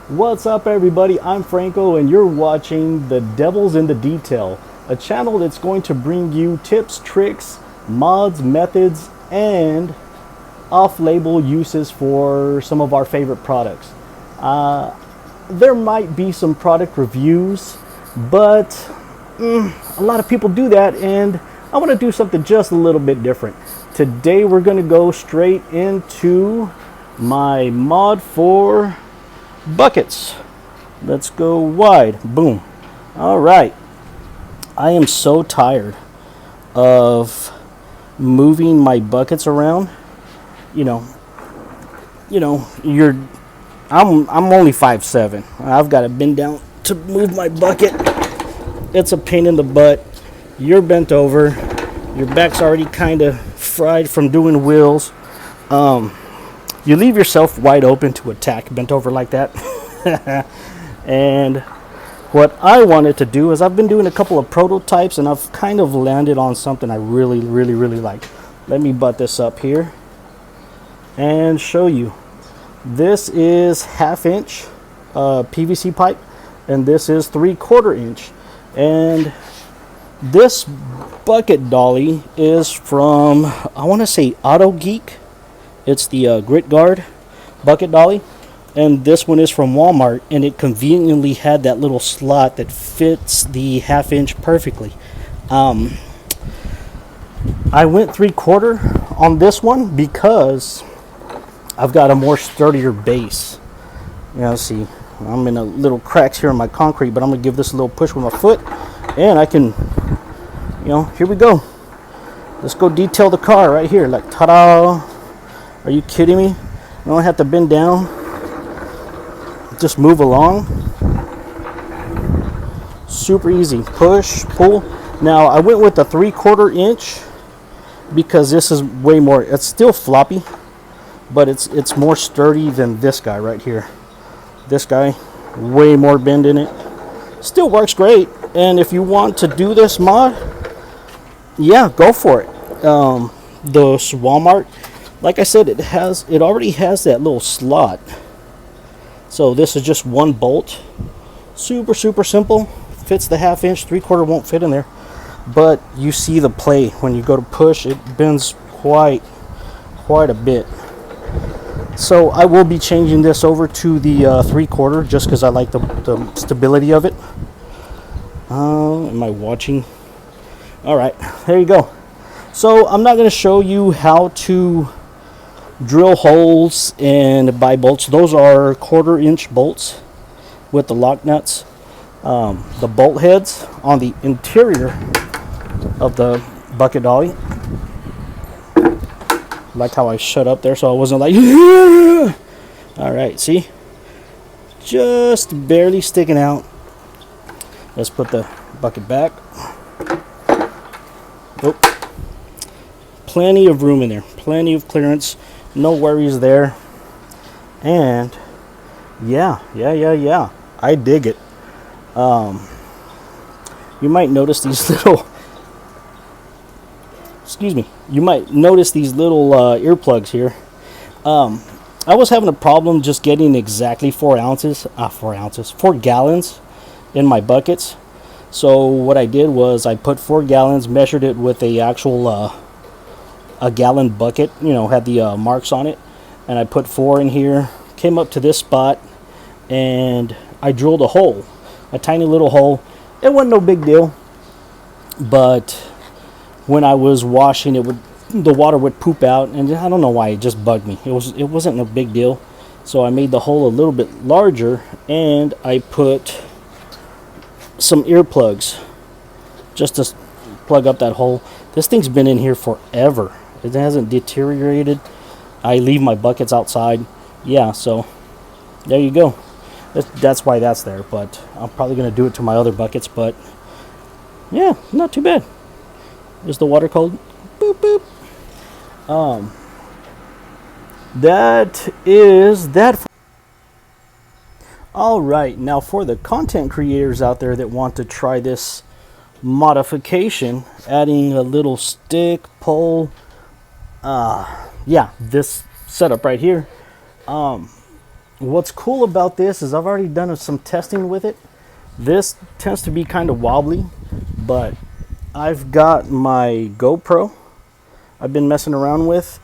What's up, everybody? I'm Franco, and you're watching The Devil's in the Detail, a channel that's going to bring you tips, tricks, mods, methods, and off-label uses for some of our favorite products. There might be some product reviews, but a lot of people do that, and I want to do something just a little bit different. Today we're going to go straight into my mod for buckets. Let's go wide. Boom. All right. I am so tired of moving my buckets around. I'm only 5'7". I've got to bend down to move my bucket. It's a pain in the butt. You're bent over. Your back's already kind of fried from doing wheels. You leave yourself wide open to attack bent over like that. And what I wanted to do is I've been doing a couple of prototypes, and I've kind of landed on something I really like. Let me butt this up here and show you. This is 1/2 inch PVC pipe, and this is 3/4 inch. And this bucket dolly is from, I want to say, Auto Geek. It's the Grit Guard bucket dolly, and this one is from Walmart, and it conveniently had that little slot that fits the 1/2 inch perfectly. I went 3/4 on this one because I've got a more sturdier base. See, I'm in a little cracks here in my concrete, but I'm gonna give this a little push with my foot, and I can, here we go. Let's go detail the car right here. Like, ta-da! Are you kidding me? I don't have to bend down. Just move along. Super easy. Push, pull. Now, I went with the 3/4 inch because this is way more. It's still floppy, but it's more sturdy than this guy right here. This guy, way more bend in it. Still works great. And if you want to do this mod, yeah, go for it. The Walmart, like I said, it already has that little slot. So this is just one bolt. Super simple. Fits the 1/2 inch. 3/4 won't fit in there. But you see the play. When you go to push, it bends quite a bit. So I will be changing this over to the 3/4 just because I like the stability of it. Am I watching? All right, there you go. So I'm not going to show you how to drill holes and buy bolts. Those are 1/4 inch bolts with the lock nuts. The bolt heads on the interior of the bucket dolly. Like how I shut up there so I wasn't like all right, see, just barely sticking out. Let's put the bucket back. Oh, plenty of room in there, plenty of clearance, no worries there. And yeah, I dig it. You might notice these little you might notice these little earplugs here. I was having a problem just getting exactly 4 gallons in my buckets. So what I did was I put 4 gallons, measured it with a actual a gallon bucket, had the marks on it, and I put 4 in here, came up to this spot, and I drilled a hole, a tiny little hole. It wasn't no big deal, but when I was washing it, the water would poop out, and I don't know why, it just bugged me. It wasn't no big deal. So I made the hole a little bit larger, and I put some earplugs just to plug up that hole. This thing's been in here forever. It hasn't deteriorated. I leave my buckets outside. Yeah, so there you go. That's why that's there, but I'm probably going to do it to my other buckets, but yeah, not too bad. Is the water cold? Boop, boop. That is that. All right, now for the content creators out there that want to try this modification, adding a little stick, pole, yeah, this setup right here. What's cool about this is I've already done some testing with it. This tends to be kind of wobbly, but I've got my GoPro I've been messing around with,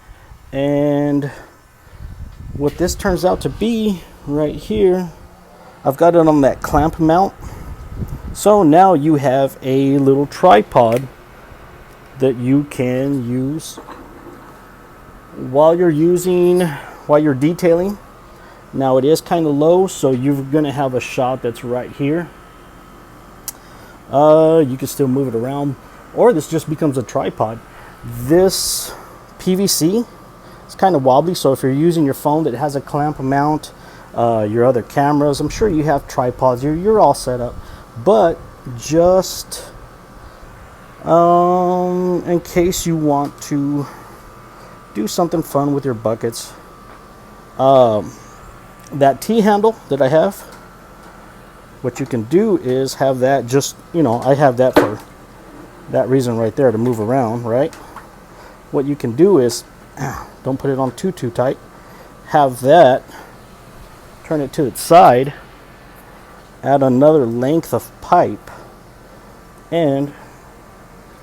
and what this turns out to be right here, I've got it on that clamp mount. So now you have a little tripod that you can use while you're detailing. Now it is kind of low, so you're gonna have a shot that's right here. You can still move it around, or this just becomes a tripod. This PVC is kind of wobbly, so if you're using your phone that has a clamp mount, your other cameras, I'm sure you have tripods, you're all set up, but just in case you want to do something fun with your buckets, that T-handle that I have, what you can do is have that just, I have that for that reason right there, to move around, right? What you can do is, don't put it on too tight, have that, turn it to its side, add another length of pipe, and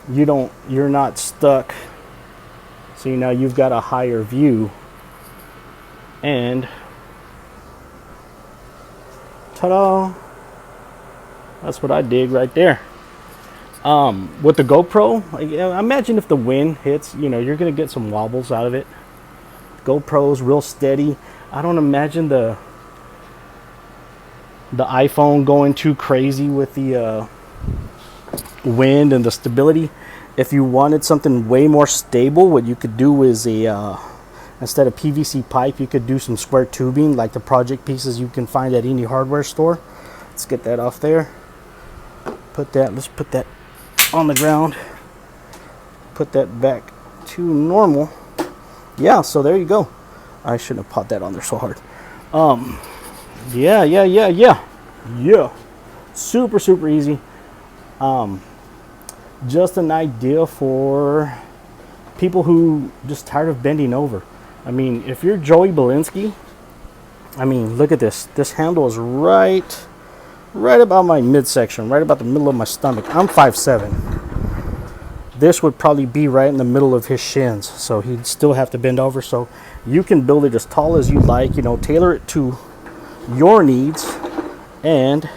you're not stuck. See, now you've got a higher view, and ta-da, that's what I dig right there. With the GoPro, imagine if the wind hits, you're gonna get some wobbles out of it. GoPro's real steady. I don't imagine the iPhone going too crazy with the wind and the stability. If you wanted something way more stable, what you could do is instead of PVC pipe, you could do some square tubing, like the project pieces you can find at any hardware store. Let's get that off there. Let's put that on the ground. Put that back to normal. Yeah, so there you go. I shouldn't have popped that on there so hard. Yeah. Super easy. Just an idea for people who just tired of bending over. I mean, if you're Joey Belinsky, look at this. This handle is right about my midsection, right about the middle of my stomach. I'm 5'7". This would probably be right in the middle of his shins, so he'd still have to bend over. So you can build it as tall as you like, tailor it to your needs, and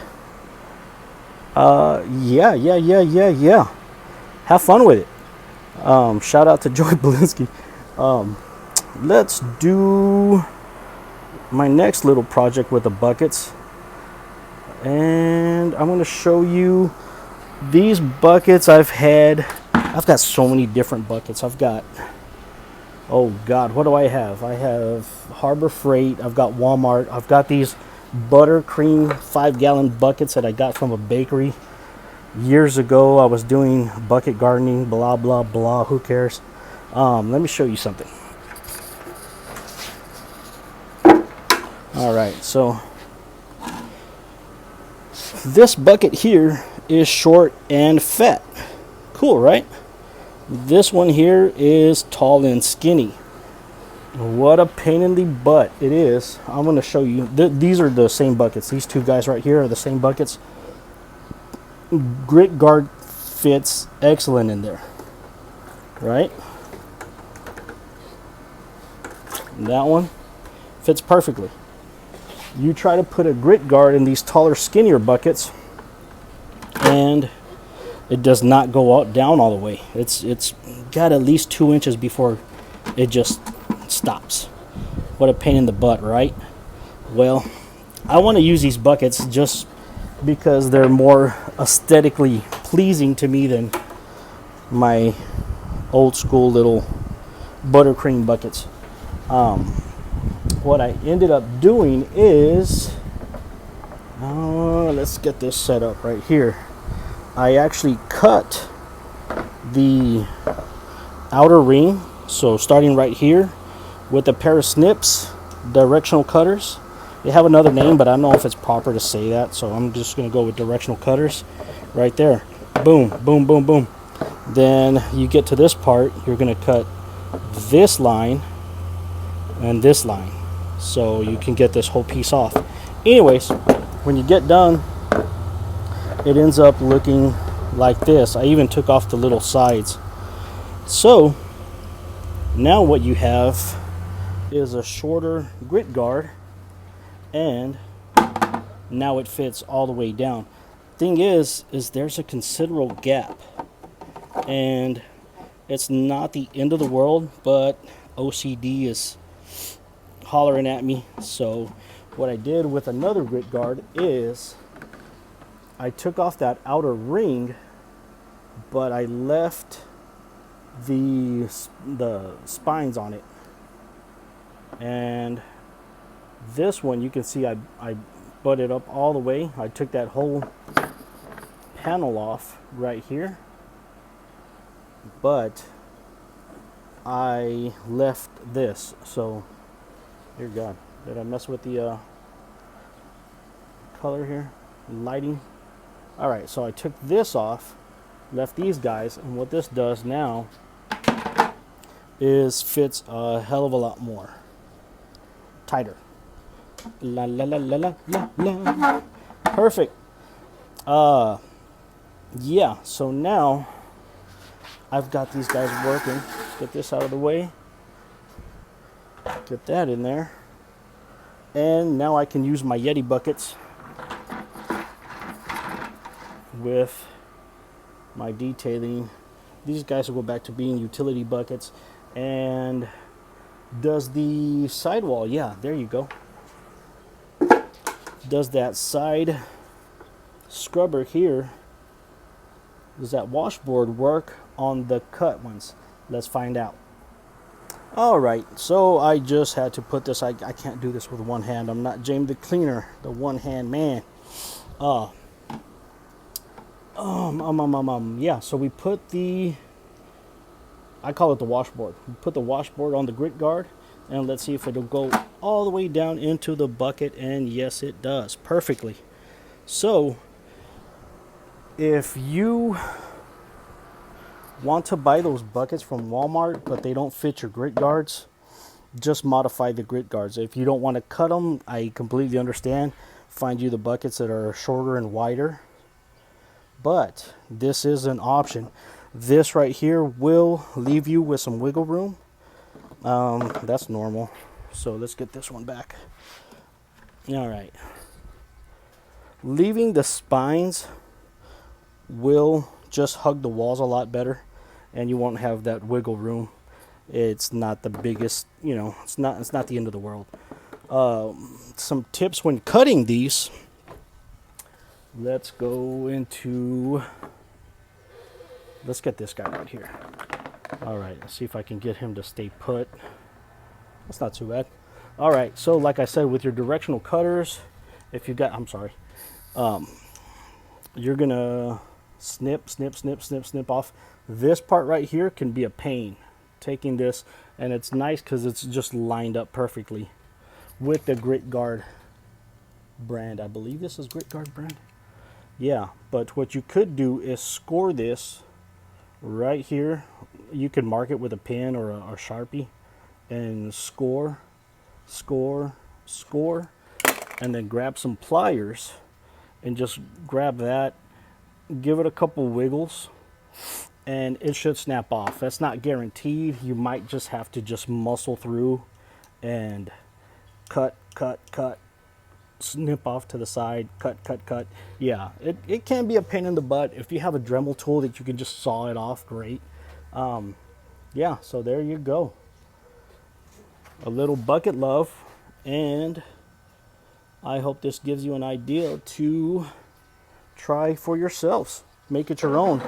yeah. Have fun with it. Shout out to Joey Belinsky. Let's do my next little project with the buckets, and I'm going to show you these buckets I've got so many different buckets. I've got, oh God, what do I have? I have Harbor Freight. I've got Walmart. I've got these buttercream 5-gallon buckets that I got from a bakery years ago. I was doing bucket gardening, blah blah blah, who cares. Let me show you something. All right, so this bucket here is short and fat. Cool, right? This one here is tall and skinny. What a pain in the butt it is. I'm going to show you. These are the same buckets. These two guys right here are the same buckets. Grit guard fits excellent in there, right? And that one fits perfectly. You try to put a grit guard in these taller, skinnier buckets, and it does not go out down all the way. It's got at least 2 inches before it just stops. What a pain in the butt, right? Well, I want to use these buckets just because they're more aesthetically pleasing to me than my old school little buttercream buckets. What I ended up doing is, let's get this set up right here. I actually cut the outer ring, so starting right here with a pair of snips, directional cutters. They have another name, but I don't know if it's proper to say that, so I'm just going to go with directional cutters right there. Boom, boom, boom, boom. Then you get to this part, you're going to cut this line and this line. so you can get this whole piece off. Anyways, when you get done, it ends up looking like this. I even took off the little sides. So now what you have is a shorter grit guard, and now it fits all the way down. Thing is there's a considerable gap, and it's not the end of the world, but OCD is hollering at me. So what I did with another grit guard is I took off that outer ring, but I left the spines on it. And this one, you can see I butted up all the way. I took that whole panel off right here, but I left this. So, dear God, did I mess with the color here? Lighting. Alright, so I took this off, left these guys, and what this does now is fits a hell of a lot more tighter. La la la la la la la. Perfect. Yeah, so now I've got these guys working. Get this out of the way. Get that in there. And now I can use my Yeti buckets with my detailing. These guys will go back to being utility buckets. And does the sidewall, yeah, there you go. Does that side scrubber here, does that washboard work on the cut ones? Let's find out. Alright, so I just had to put this, I can't do this with one hand. I'm not James the Cleaner, the one hand man. Yeah, so we put the, I call it the washboard. We put the washboard on the grit guard, and let's see if it'll go all the way down into the bucket, and yes it does, perfectly. So if you want to buy those buckets from Walmart but they don't fit your grit guards, just modify the grit guards. If you don't want to cut them, I completely understand. Find you the buckets that are shorter and wider, but this is an option. This right here will leave you with some wiggle room. That's normal. So let's get this one back. All right. Leaving the spines will just hug the walls a lot better, and you won't have that wiggle room. It's not the biggest, you know, it's not the end of the world. Some tips when cutting these. Let's go into, let's get this guy right here. All right, let's see if I can get him to stay put. That's not too bad. All right, so like I said, with your directional cutters, if you got, I'm sorry, you're gonna snip off. This part right here can be a pain, taking this, and it's nice because it's just lined up perfectly with the Grit Guard brand. I believe this is Grit Guard brand. Yeah, but what you could do is score this right here. You can mark it with a pen or a Sharpie and score, and then grab some pliers and just grab that, give it a couple wiggles, and it should snap off. That's not guaranteed. You might just have to just muscle through and cut, snip off to the side, cut. Yeah, it can be a pain in the butt. If you have a Dremel tool that you can just saw it off, great. Yeah, so there you go. A little bucket love, and I hope this gives you an idea to try for yourselves. Make it your own.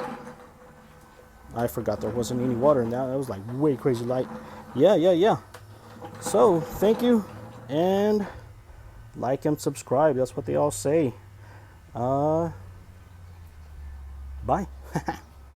I forgot there wasn't any water in that. That was like way crazy light. Yeah. So, thank you, and like and subscribe. That's what they all say. Bye.